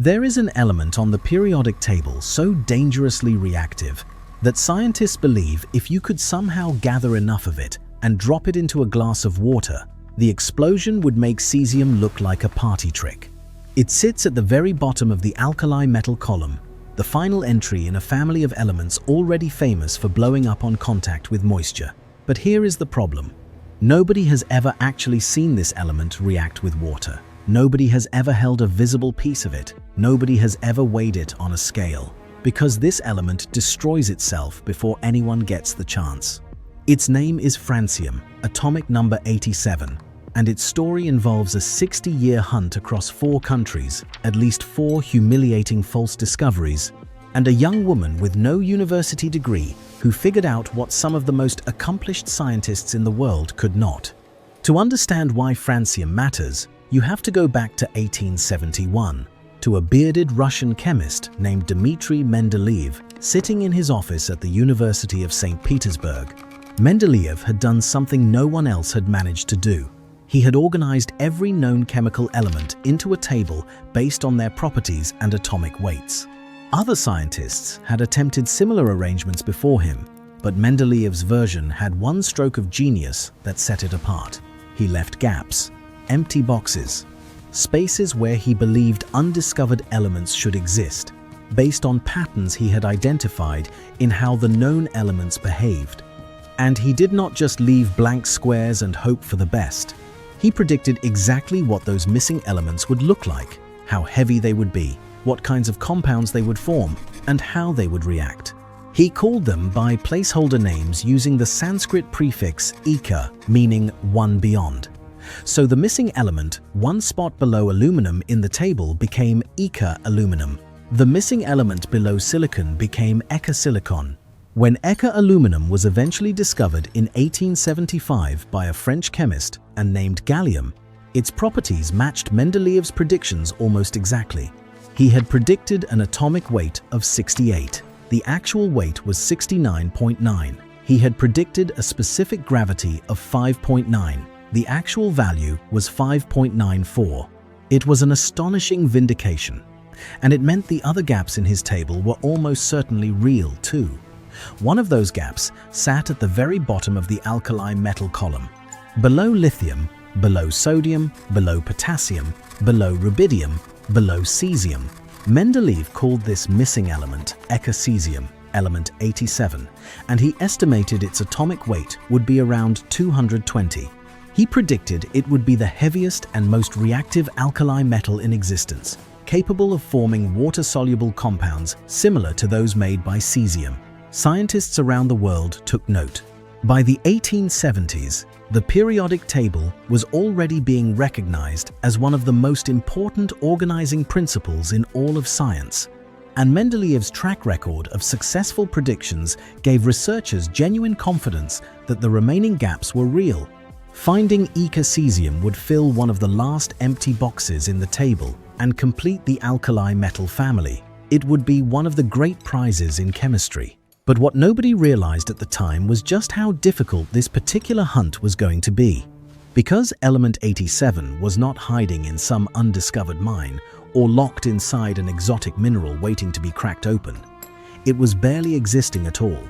There is an element on the periodic table so dangerously reactive that scientists believe if you could somehow gather enough of it and drop it into a glass of water, the explosion would make cesium look like a party trick. It sits at the very bottom of the alkali metal column, the final entry in a family of elements already famous for blowing up on contact with moisture. But here is the problem. Nobody has ever actually seen this element react with water. Nobody has ever held a visible piece of it. Nobody has ever weighed it on a scale, because this element destroys itself before anyone gets the chance. Its name is francium, atomic number 87, and its story involves a 60-year hunt across 4 countries, at least 4 humiliating false discoveries, and a young woman with no university degree who figured out what some of the most accomplished scientists in the world could not. To understand why francium matters, you have to go back to 1871, to a bearded Russian chemist named Dmitry Mendeleev sitting in his office at the University of St. Petersburg. Mendeleev had done something no one else had managed to do. He had organized every known chemical element into a table based on their properties and atomic weights. Other scientists had attempted similar arrangements before him, but Mendeleev's version had one stroke of genius that set it apart. He left gaps, empty boxes, spaces where he believed undiscovered elements should exist, based on patterns he had identified in how the known elements behaved. And he did not just leave blank squares and hope for the best. He predicted exactly what those missing elements would look like, how heavy they would be, what kinds of compounds they would form, and how they would react. He called them by placeholder names using the Sanskrit prefix Eka, meaning one beyond. So the missing element, one spot below aluminum in the table, became Eka-aluminum. The missing element below silicon became Eka-silicon. When Eka-aluminum was eventually discovered in 1875 by a French chemist and named gallium, its properties matched Mendeleev's predictions almost exactly. He had predicted an atomic weight of 68. The actual weight was 69.9. He had predicted a specific gravity of 5.9. The actual value was 5.94. It was an astonishing vindication, and it meant the other gaps in his table were almost certainly real too. One of those gaps sat at the very bottom of the alkali metal column, below lithium, below sodium, below potassium, below rubidium, below cesium. Mendeleev called this missing element Eka-Caesium, element 87, and he estimated its atomic weight would be around 220. He predicted it would be the heaviest and most reactive alkali metal in existence, capable of forming water-soluble compounds similar to those made by cesium. Scientists around the world took note. By the 1870s, the periodic table was already being recognized as one of the most important organizing principles in all of science, and Mendeleev's track record of successful predictions gave researchers genuine confidence that the remaining gaps were real. Finding Eka-Caesium would fill one of the last empty boxes in the table and complete the alkali metal family. It would be one of the great prizes in chemistry. But what nobody realized at the time was just how difficult this particular hunt was going to be. Because element 87 was not hiding in some undiscovered mine or locked inside an exotic mineral waiting to be cracked open, it was barely existing at all.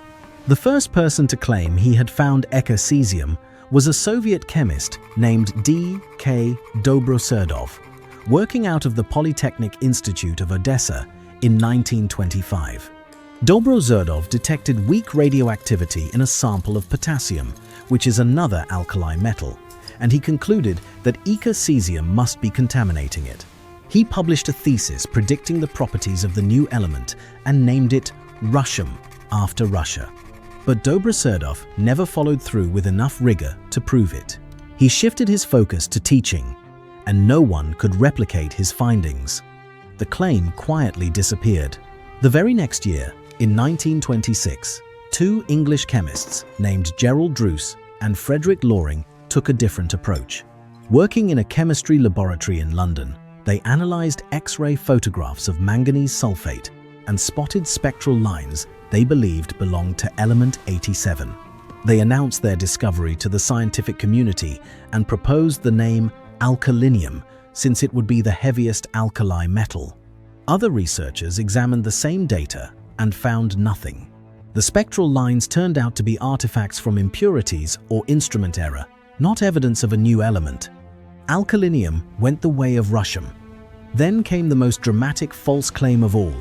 The first person to claim he had found Eka-Caesium was a Soviet chemist named D.K. Dobroserdov, working out of the Polytechnic Institute of Odessa in 1925. Dobroserdov detected weak radioactivity in a sample of potassium, which is another alkali metal, and he concluded that Eka-Caesium must be contaminating it. He published a thesis predicting the properties of the new element and named it Russium, after Russia. But Dobroserdov never followed through with enough rigor to prove it. He shifted his focus to teaching, and no one could replicate his findings. The claim quietly disappeared. The very next year, in 1926, 2 English chemists named Gerald Druce and Frederick Loring took a different approach. Working in a chemistry laboratory in London, they analyzed X-ray photographs of manganese sulfate and spotted spectral lines they believed belonged to element 87. They announced their discovery to the scientific community and proposed the name alkalinium, since it would be the heaviest alkali metal. Other researchers examined the same data and found nothing. The spectral lines turned out to be artifacts from impurities or instrument error, not evidence of a new element. Alkalinium went the way of Russium. Then came the most dramatic false claim of all.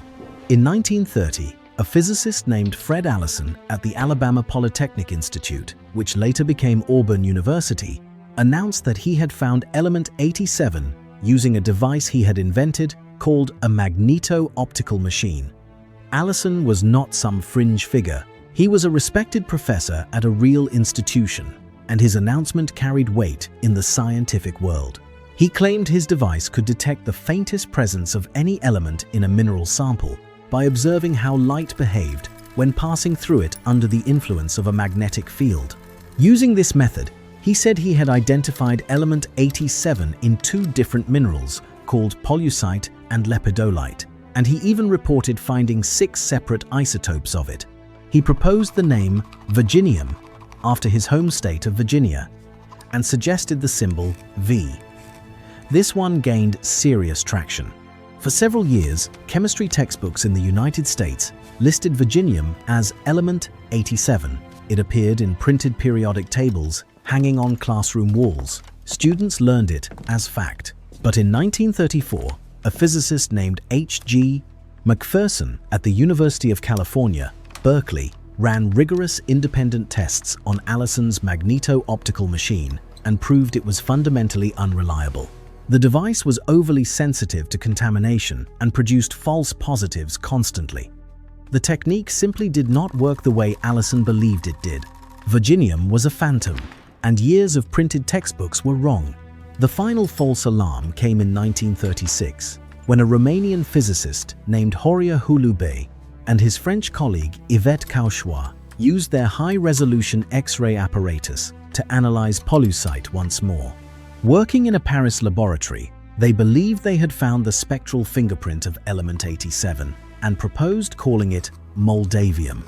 In 1930, a physicist named Fred Allison at the Alabama Polytechnic Institute, which later became Auburn University, announced that he had found element 87 using a device he had invented called a magneto-optical machine. Allison was not some fringe figure. He was a respected professor at a real institution, and his announcement carried weight in the scientific world. He claimed his device could detect the faintest presence of any element in a mineral sample by observing how light behaved when passing through it under the influence of a magnetic field. Using this method, he said he had identified element 87 in 2 different minerals called pollucite and lepidolite, and he even reported finding 6 separate isotopes of it. He proposed the name Virginium after his home state of Virginia and suggested the symbol V. This one gained serious traction. For several years, chemistry textbooks in the United States listed Virginium as element 87. It appeared in printed periodic tables hanging on classroom walls. Students learned it as fact. But in 1934, a physicist named H.G. McPherson at the University of California, Berkeley, ran rigorous independent tests on Allison's magneto-optical machine and proved it was fundamentally unreliable. The device was overly sensitive to contamination and produced false positives constantly. The technique simply did not work the way Allison believed it did. Virginium was a phantom, and years of printed textbooks were wrong. The final false alarm came in 1936, when a Romanian physicist named Horia Hulubei and his French colleague Yvette Cauchois used their high-resolution X-ray apparatus to analyze pollucite once more. Working in a Paris laboratory, they believed they had found the spectral fingerprint of element 87 and proposed calling it Moldavium,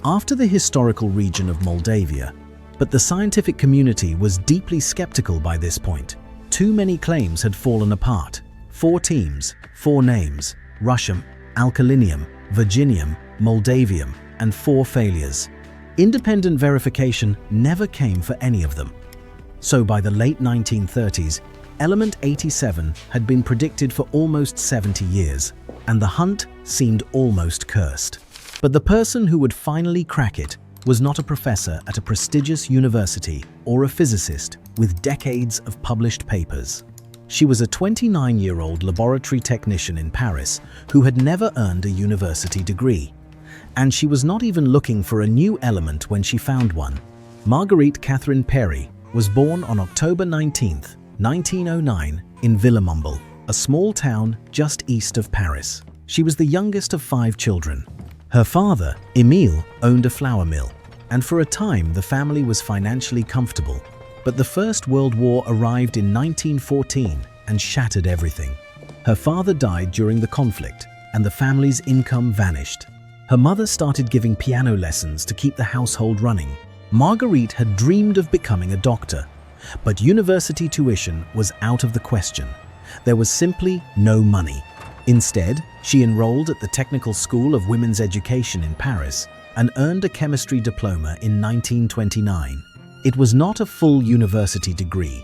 after the historical region of Moldavia. But the scientific community was deeply skeptical by this point. Too many claims had fallen apart. 4 teams, 4 names: Russium, alkalinium, Virginium, Moldavium, and 4 failures. Independent verification never came for any of them. So by the late 1930s, element 87 had been predicted for almost 70 years, and the hunt seemed almost cursed. But the person who would finally crack it was not a professor at a prestigious university or a physicist with decades of published papers. She was a 29-year-old laboratory technician in Paris who had never earned a university degree. And she was not even looking for a new element when she found one. Marguerite Perey was born on October 19, 1909 in Villemomble, a small town just east of Paris. She was the youngest of 5 children. Her father, Émile, owned a flour mill, and for a time the family was financially comfortable. But the First World War arrived in 1914 and shattered everything. Her father died during the conflict, and the family's income vanished. Her mother started giving piano lessons to keep the household running. Marguerite had dreamed of becoming a doctor, but university tuition was out of the question. There was simply no money. Instead, she enrolled at the Technical School of Women's Education in Paris and earned a chemistry diploma in 1929. It was not a full university degree,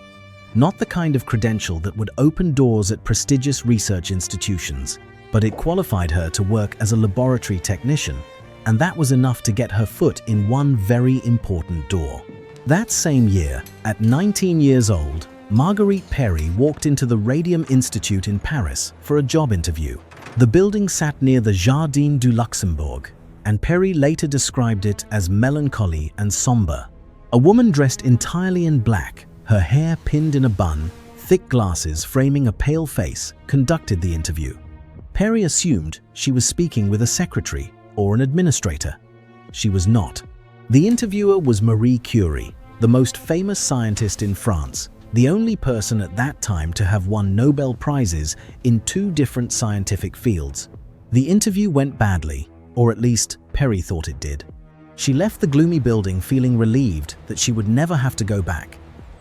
not the kind of credential that would open doors at prestigious research institutions, but it qualified her to work as a laboratory technician, and that was enough to get her foot in one very important door. That same year, at 19 years old, Marguerite Perey walked into the Radium Institute in Paris for a job interview. The building sat near the Jardin du Luxembourg, and Perey later described it as melancholy and somber. A woman dressed entirely in black, her hair pinned in a bun, thick glasses framing a pale face, conducted the interview. Perey assumed she was speaking with a secretary or an administrator. She was not. The interviewer was Marie Curie, the most famous scientist in France, the only person at that time to have won Nobel Prizes in 2 different scientific fields. The interview went badly, or at least Perey thought it did. She left the gloomy building feeling relieved that she would never have to go back.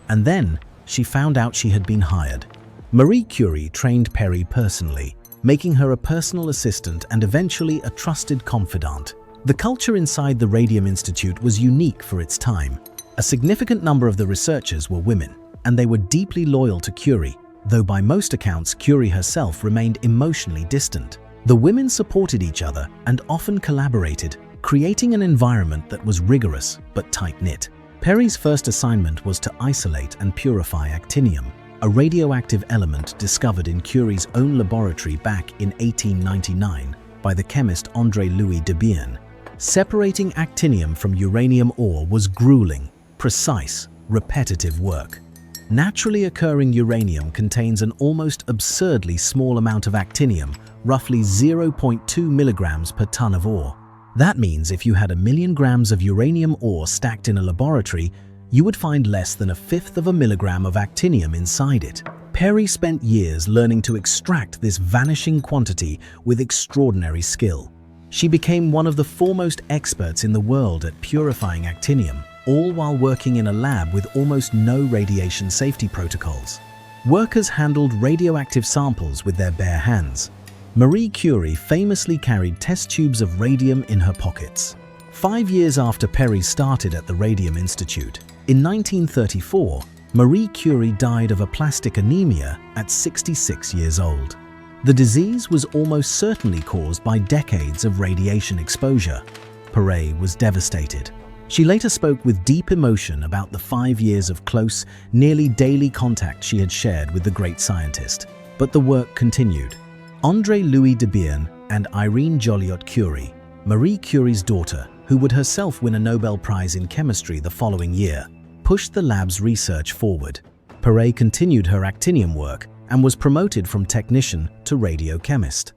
And then she found out she had been hired. Marie Curie trained Perey personally, making her a personal assistant and eventually a trusted confidant. The culture inside the Radium Institute was unique for its time. A significant number of the researchers were women, and they were deeply loyal to Curie, though by most accounts Curie herself remained emotionally distant. The women supported each other and often collaborated, creating an environment that was rigorous but tight-knit. Perey's first assignment was to isolate and purify actinium, a radioactive element discovered in Curie's own laboratory back in 1899 by the chemist André-Louis Debierne. Separating actinium from uranium ore was grueling, precise, repetitive work. Naturally occurring uranium contains an almost absurdly small amount of actinium, roughly 0.2 milligrams per ton of ore. That means if you had 1,000,000 grams of uranium ore stacked in a laboratory, you would find less than 1/5 of a milligram of actinium inside it. Perey spent years learning to extract this vanishing quantity with extraordinary skill. She became one of the foremost experts in the world at purifying actinium, all while working in a lab with almost no radiation safety protocols. Workers handled radioactive samples with their bare hands. Marie Curie famously carried test tubes of radium in her pockets. 5 years after Perey started at the Radium Institute, in 1934, Marie Curie died of aplastic anemia at 66 years old. The disease was almost certainly caused by decades of radiation exposure. Perey was devastated. She later spoke with deep emotion about the 5 years of close, nearly daily contact she had shared with the great scientist. But the work continued. André-Louis Debierne and Irene Joliot-Curie, Marie Curie's daughter, who would herself win a Nobel Prize in chemistry the following year, pushed the lab's research forward. Perey continued her actinium work and was promoted from technician to radiochemist.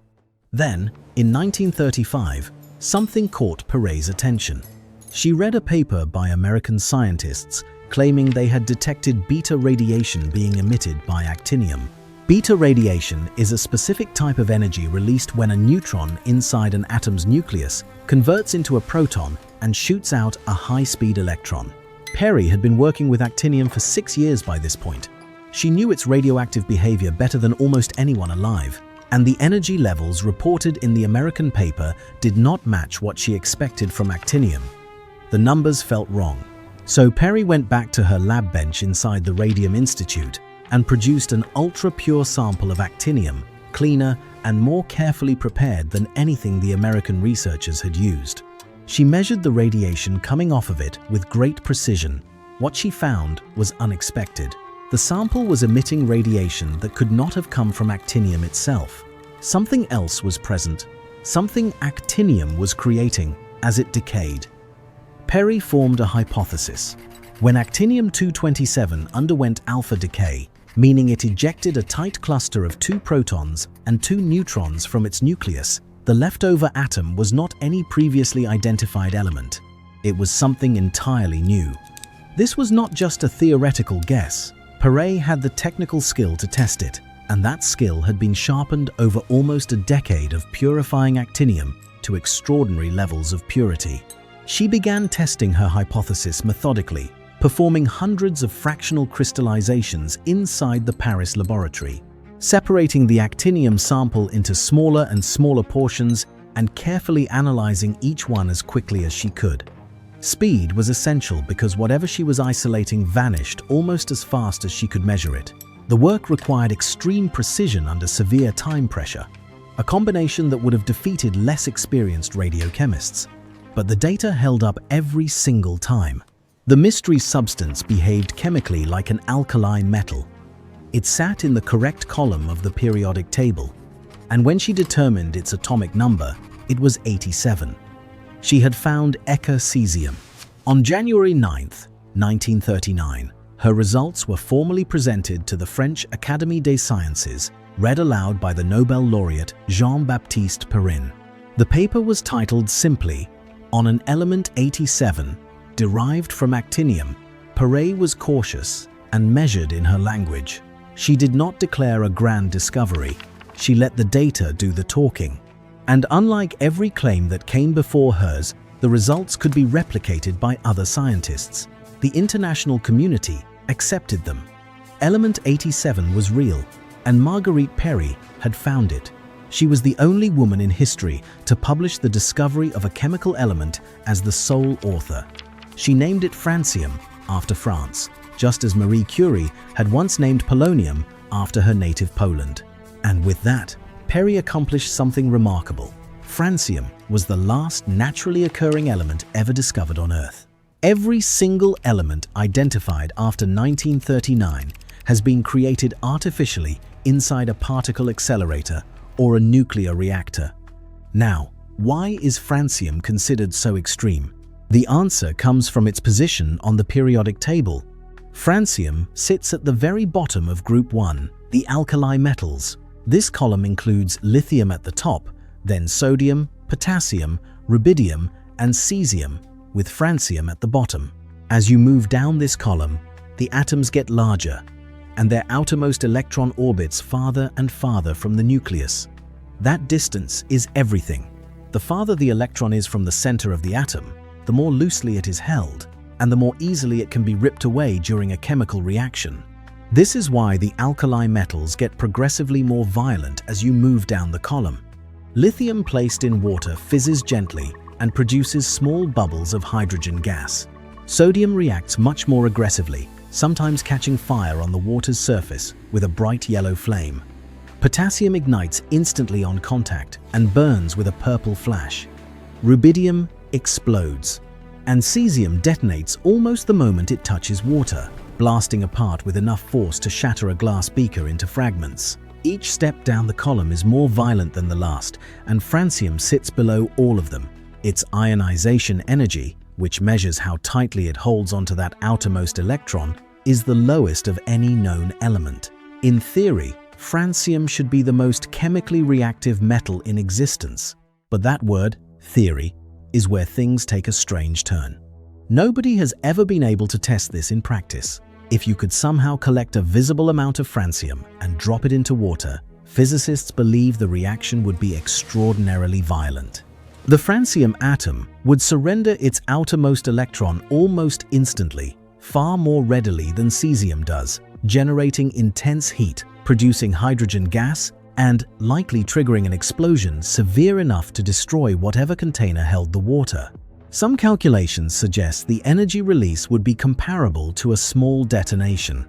Then, in 1935, something caught Perey's attention. She read a paper by American scientists claiming they had detected beta radiation being emitted by actinium. Beta radiation is a specific type of energy released when a neutron inside an atom's nucleus converts into a proton and shoots out a high-speed electron. Perey had been working with actinium for 6 years by this point. She knew its radioactive behavior better than almost anyone alive, and the energy levels reported in the American paper did not match what she expected from actinium. The numbers felt wrong. So Perey went back to her lab bench inside the Radium Institute and produced an ultra-pure sample of actinium, cleaner and more carefully prepared than anything the American researchers had used. She measured the radiation coming off of it with great precision. What she found was unexpected. The sample was emitting radiation that could not have come from actinium itself. Something else was present, something actinium was creating as it decayed. Perey formed a hypothesis. When actinium-227 underwent alpha decay, meaning it ejected a tight cluster of 2 protons and 2 neutrons from its nucleus, the leftover atom was not any previously identified element. It was something entirely new. This was not just a theoretical guess. Perey had the technical skill to test it, and that skill had been sharpened over almost a decade of purifying actinium to extraordinary levels of purity. She began testing her hypothesis methodically, performing hundreds of fractional crystallizations inside the Paris laboratory, separating the actinium sample into smaller and smaller portions and carefully analyzing each one as quickly as she could. Speed was essential because whatever she was isolating vanished almost as fast as she could measure it. The work required extreme precision under severe time pressure, a combination that would have defeated less experienced radiochemists. But the data held up every single time. The mystery substance behaved chemically like an alkali metal. It sat in the correct column of the periodic table, and when she determined its atomic number, it was 87. She had found Eka-Caesium. On January 9, 1939, her results were formally presented to the French Académie des Sciences, read aloud by the Nobel laureate Jean-Baptiste Perrin. The paper was titled simply, "On an element 87, derived from actinium." Perey was cautious and measured in her language. She did not declare a grand discovery. She let the data do the talking. And unlike every claim that came before hers, the results could be replicated by other scientists. The international community accepted them. Element 87 was real, and Marguerite Perey had found it. She was the only woman in history to publish the discovery of a chemical element as the sole author. She named it francium after France, just as Marie Curie had once named polonium after her native Poland. And with that, Perey accomplished something remarkable. Francium was the last naturally occurring element ever discovered on Earth. Every single element identified after 1939 has been created artificially inside a particle accelerator or a nuclear reactor. Now, why is francium considered so extreme? The answer comes from its position on the periodic table. Francium sits at the very bottom of Group 1, the alkali metals. This column includes lithium at the top, then sodium, potassium, rubidium, and cesium, with francium at the bottom. As you move down this column, the atoms get larger, and their outermost electron orbits farther and farther from the nucleus. That distance is everything. The farther the electron is from the center of the atom, the more loosely it is held, and the more easily it can be ripped away during a chemical reaction. This is why the alkali metals get progressively more violent as you move down the column. Lithium placed in water fizzes gently and produces small bubbles of hydrogen gas. Sodium reacts much more aggressively, sometimes catching fire on the water's surface with a bright yellow flame. Potassium ignites instantly on contact and burns with a purple flash. Rubidium explodes, and cesium detonates almost the moment it touches water, blasting apart with enough force to shatter a glass beaker into fragments. Each step down the column is more violent than the last, and francium sits below all of them. Its ionization energy, which measures how tightly it holds onto that outermost electron, is the lowest of any known element. In theory, francium should be the most chemically reactive metal in existence. But that word, theory, is where things take a strange turn. Nobody has ever been able to test this in practice. If you could somehow collect a visible amount of francium and drop it into water, physicists believe the reaction would be extraordinarily violent. The francium atom would surrender its outermost electron almost instantly, far more readily than cesium does, generating intense heat, producing hydrogen gas, and likely triggering an explosion severe enough to destroy whatever container held the water. Some calculations suggest the energy release would be comparable to a small detonation,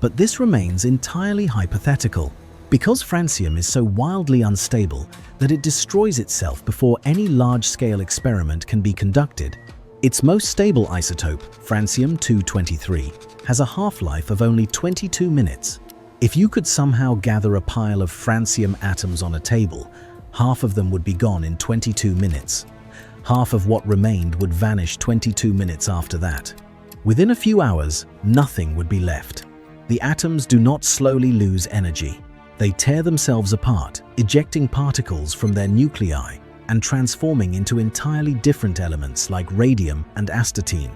but this remains entirely hypothetical. Because francium is so wildly unstable that it destroys itself before any large-scale experiment can be conducted, its most stable isotope, francium-223, has a half-life of only 22 minutes. If you could somehow gather a pile of francium atoms on a table, half of them would be gone in 22 minutes. Half of what remained would vanish 22 minutes after that. Within a few hours, nothing would be left. The atoms do not slowly lose energy. They tear themselves apart, ejecting particles from their nuclei and transforming into entirely different elements like radium and astatine.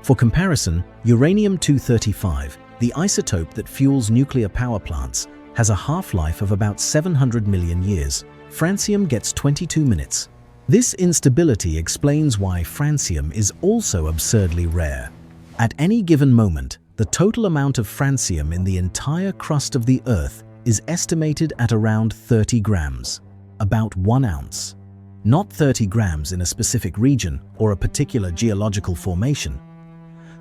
For comparison, uranium-235, the isotope that fuels nuclear power plants, has a half-life of about 700 million years. Francium gets 22 minutes. This instability explains why francium is also absurdly rare. At any given moment, the total amount of francium in the entire crust of the Earth is estimated at around 30 grams, about 1 ounce. Not 30 grams in a specific region or a particular geological formation.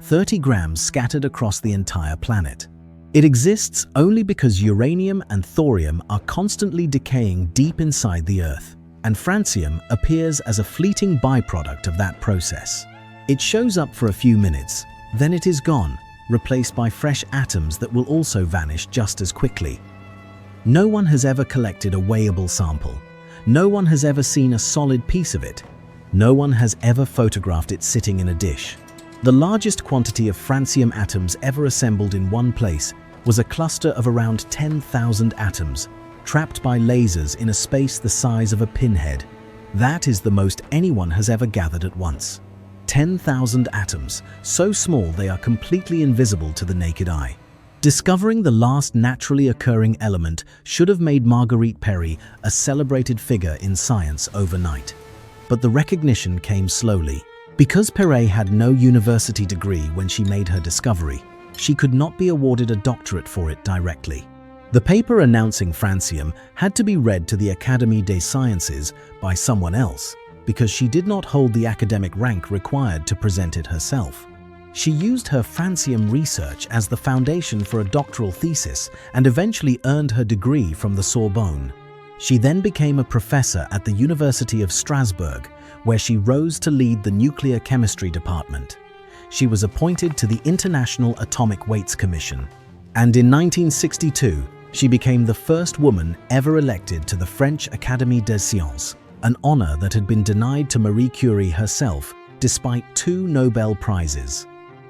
30 grams scattered across the entire planet. It exists only because uranium and thorium are constantly decaying deep inside the Earth, and francium appears as a fleeting byproduct of that process. It shows up for a few minutes, then it is gone, replaced by fresh atoms that will also vanish just as quickly. No one has ever collected a weighable sample. No one has ever seen a solid piece of it. No one has ever photographed it sitting in a dish. The largest quantity of francium atoms ever assembled in one place was a cluster of around 10,000 atoms, trapped by lasers in a space the size of a pinhead. That is the most anyone has ever gathered at once. 10,000 atoms, so small they are completely invisible to the naked eye. Discovering the last naturally occurring element should have made Marguerite Perey a celebrated figure in science overnight. But the recognition came slowly. Because Perey had no university degree when she made her discovery, she could not be awarded a doctorate for it directly. The paper announcing francium had to be read to the Académie des Sciences by someone else because she did not hold the academic rank required to present it herself. She used her francium research as the foundation for a doctoral thesis and eventually earned her degree from the Sorbonne. She then became a professor at the University of Strasbourg, where she rose to lead the nuclear chemistry department. She was appointed to the International Atomic Weights Commission, and in 1962, she became the first woman ever elected to the French Académie des Sciences, an honor that had been denied to Marie Curie herself despite 2 Nobel Prizes.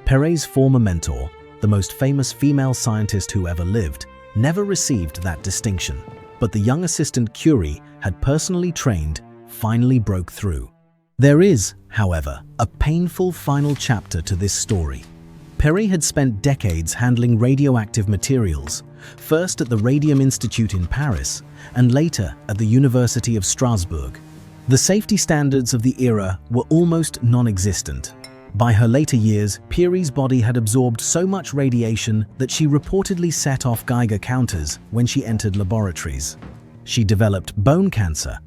Perey's former mentor, the most famous female scientist who ever lived, never received that distinction, but the young assistant Curie had personally trained finally broke through. There is, however, a painful final chapter to this story. Perey had spent decades handling radioactive materials, first at the Radium Institute in Paris and later at the University of Strasbourg. The safety standards of the era were almost non-existent. By her later years, Perey's body had absorbed so much radiation that she reportedly set off Geiger counters when she entered laboratories. She developed bone cancer,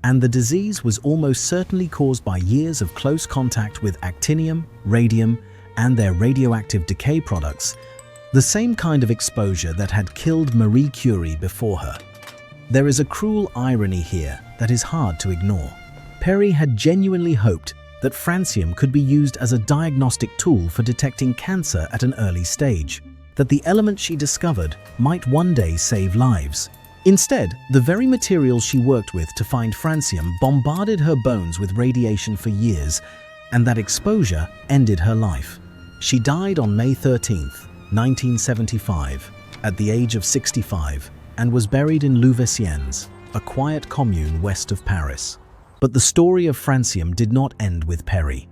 and the disease was almost certainly caused by years of close contact with actinium, radium, and their radioactive decay products, the same kind of exposure that had killed Marie Curie before her. There is a cruel irony here that is hard to ignore. Perey had genuinely hoped that francium could be used as a diagnostic tool for detecting cancer at an early stage, that the element she discovered might one day save lives. Instead, the very materials she worked with to find francium bombarded her bones with radiation for years, and that exposure ended her life. She died on May 13, 1975, at the age of 65, and was buried in Louveciennes, a quiet commune west of Paris. But the story of francium did not end with Perey.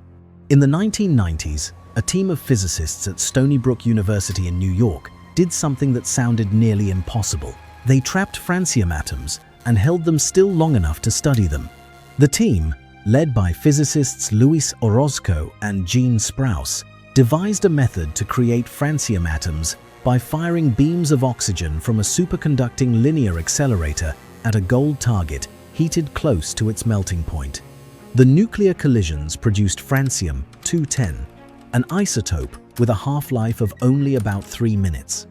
In the 1990s, a team of physicists at Stony Brook University in New York did something that sounded nearly impossible. They trapped francium atoms and held them still long enough to study them. The team, led by physicists Luis Orozco and Jean Sprouse, devised a method to create francium atoms by firing beams of oxygen from a superconducting linear accelerator at a gold target heated close to its melting point. The nuclear collisions produced francium-210, an isotope with a half-life of only about 3 minutes.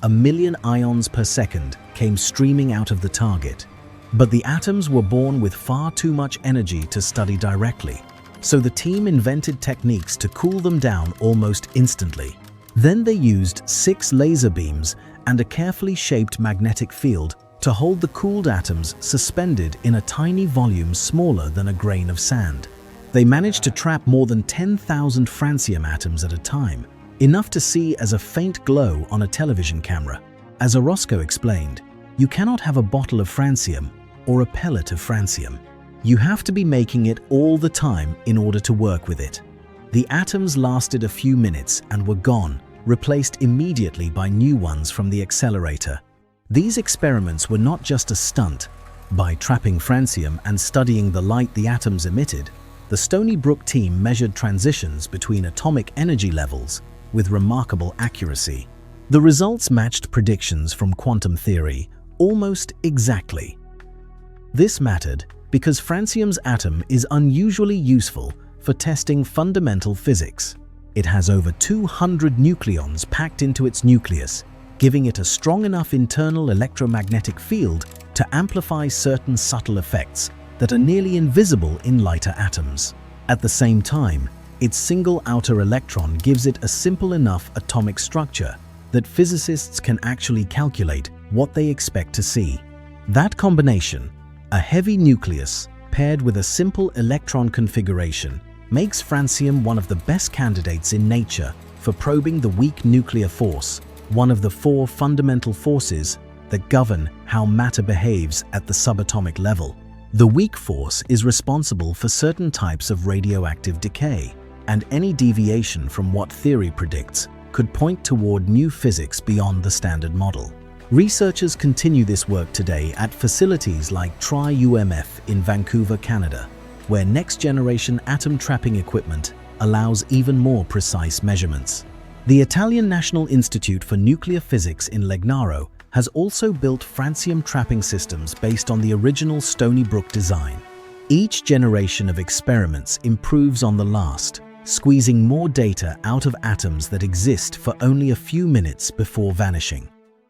1 million ions per second came streaming out of the target, but the atoms were born with far too much energy to study directly, so the team invented techniques to cool them down almost instantly. Then they used 6 laser beams and a carefully shaped magnetic field to hold the cooled atoms suspended in a tiny volume smaller than a grain of sand. They managed to trap more than 10,000 francium atoms at a time, enough to see as a faint glow on a television camera. As Orozco explained, you cannot have a bottle of francium or a pellet of francium. You have to be making it all the time in order to work with it. The atoms lasted a few minutes and were gone, replaced immediately by new ones from the accelerator. These experiments were not just a stunt. By trapping francium and studying the light the atoms emitted, the Stony Brook team measured transitions between atomic energy levels with remarkable accuracy. The results matched predictions from quantum theory almost exactly. This mattered because francium's atom is unusually useful for testing fundamental physics. It has over 200 nucleons packed into its nucleus, giving it a strong enough internal electromagnetic field to amplify certain subtle effects that are nearly invisible in lighter atoms. At the same time, its single outer electron gives it a simple enough atomic structure that physicists can actually calculate what they expect to see. That combination, a heavy nucleus paired with a simple electron configuration, makes francium one of the best candidates in nature for probing the weak nuclear force, one of the 4 fundamental forces that govern how matter behaves at the subatomic level. The weak force is responsible for certain types of radioactive decay, and any deviation from what theory predicts could point toward new physics beyond the standard model. Researchers continue this work today at facilities like Tri-UMF in Vancouver, Canada, where next-generation atom-trapping equipment allows even more precise measurements. The Italian National Institute for Nuclear Physics in Legnaro has also built francium trapping systems based on the original Stony Brook design. Each generation of experiments improves on the last, squeezing more data out of atoms that exist for only a few minutes before vanishing.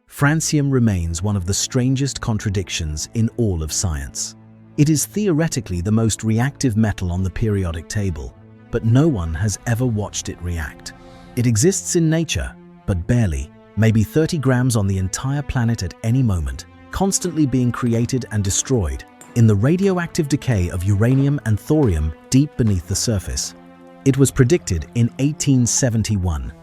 Francium remains one of the strangest contradictions in all of science. It is theoretically the most reactive metal on the periodic table, but no one has ever watched it react. It exists in nature, but barely, maybe 30 grams on the entire planet at any moment, constantly being created and destroyed in the radioactive decay of uranium and thorium deep beneath the surface. It was predicted in 1871,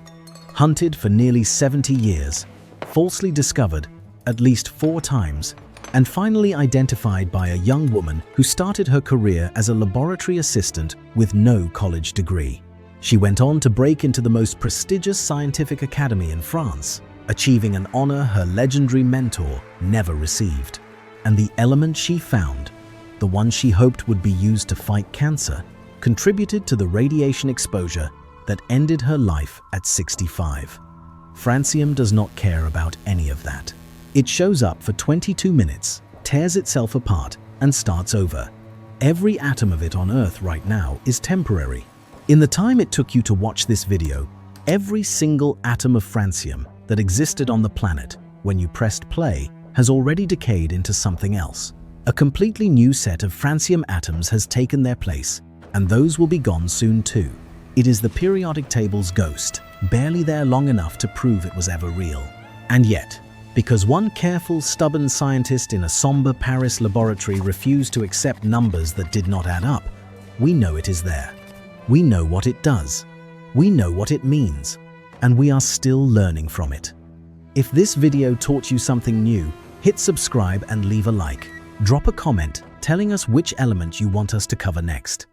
hunted for nearly 70 years, falsely discovered at least 4 times, and finally identified by a young woman who started her career as a laboratory assistant with no college degree. She went on to break into the most prestigious scientific academy in France, achieving an honor her legendary mentor never received. And the element she found, the one she hoped would be used to fight cancer, contributed to the radiation exposure that ended her life at 65. Francium does not care about any of that. It shows up for 22 minutes, tears itself apart, and starts over. Every atom of it on Earth right now is temporary. In the time it took you to watch this video, every single atom of francium that existed on the planet when you pressed play has already decayed into something else. A completely new set of francium atoms has taken their place, and those will be gone soon too. It is the periodic table's ghost, barely there long enough to prove it was ever real. And yet, because one careful, stubborn scientist in a somber Paris laboratory refused to accept numbers that did not add up, we know it is there. We know what it does. We know what it means. And we are still learning from it. If this video taught you something new, hit subscribe and leave a like. Drop a comment telling us which element you want us to cover next.